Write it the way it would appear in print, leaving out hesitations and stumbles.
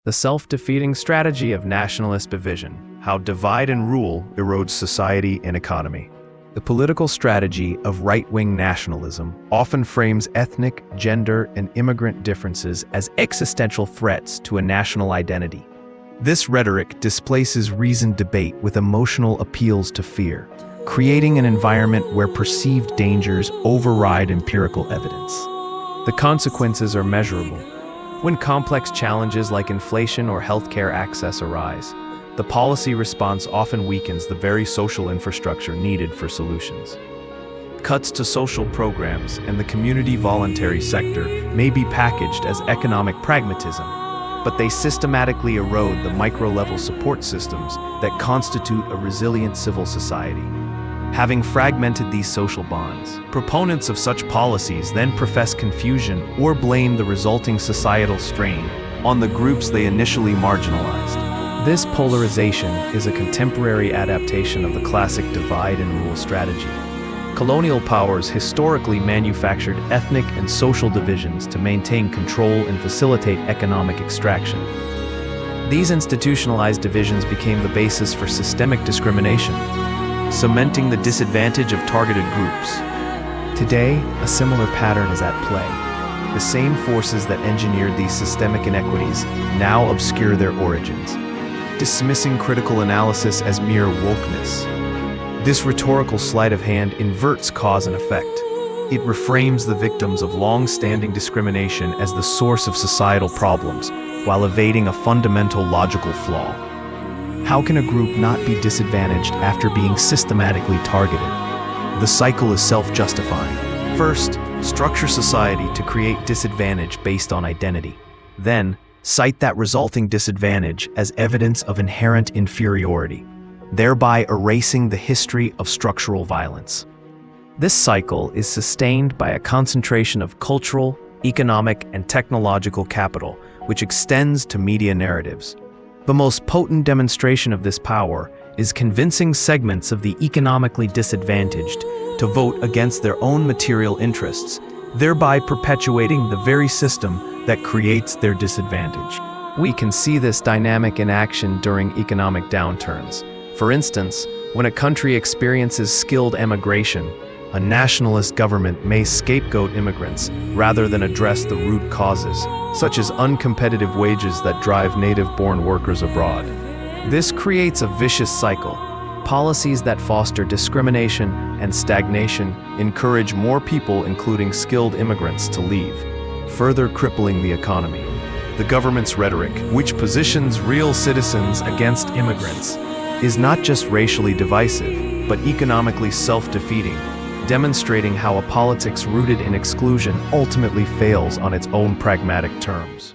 The self-defeating strategy of nationalist division, how divide and rule erodes society and economy. The political strategy of right-wing nationalism often frames ethnic, gender, and immigrant differences as existential threats to a national identity. This rhetoric displaces reasoned debate with emotional appeals to fear, creating an environment where perceived dangers override empirical evidence. The consequences are measurable. When complex challenges like inflation or healthcare access arise, the policy response often weakens the very social infrastructure needed for solutions. Cuts to social programs and the community voluntary sector may be packaged as economic pragmatism, but they systematically erode the micro-level support systems that constitute a resilient civil society. Having fragmented these social bonds, proponents of such policies then profess confusion or blame the resulting societal strain on the groups they initially marginalized. This polarization is a contemporary adaptation of the classic divide and rule strategy. Colonial powers historically manufactured ethnic and social divisions to maintain control and facilitate economic extraction. These institutionalized divisions became the basis for systemic discrimination, cementing the disadvantage of targeted groups. Today, a similar pattern is at play. The same forces that engineered these systemic inequities now obscure their origins, dismissing critical analysis as mere wokeness. This rhetorical sleight of hand inverts cause and effect. It reframes the victims of long-standing discrimination as the source of societal problems, while evading a fundamental logical flaw. How can a group not be disadvantaged after being systematically targeted? The cycle is self-justifying. First, structure society to create disadvantage based on identity. Then, cite that resulting disadvantage as evidence of inherent inferiority, thereby erasing the history of structural violence. This cycle is sustained by a concentration of cultural, economic, and technological capital, which extends to media narratives. The most potent demonstration of this power is convincing segments of the economically disadvantaged to vote against their own material interests, thereby perpetuating the very system that creates their disadvantage. We can see this dynamic in action during economic downturns. For instance, when a country experiences skilled emigration, a nationalist government may scapegoat immigrants rather than address the root causes, such as uncompetitive wages that drive native-born workers abroad. This creates a vicious cycle. Policies that foster discrimination and stagnation encourage more people, including skilled immigrants, to leave, further crippling the economy. The government's rhetoric, which positions real citizens against immigrants, is not just racially divisive, but economically self-defeating, demonstrating how a politics rooted in exclusion ultimately fails on its own pragmatic terms.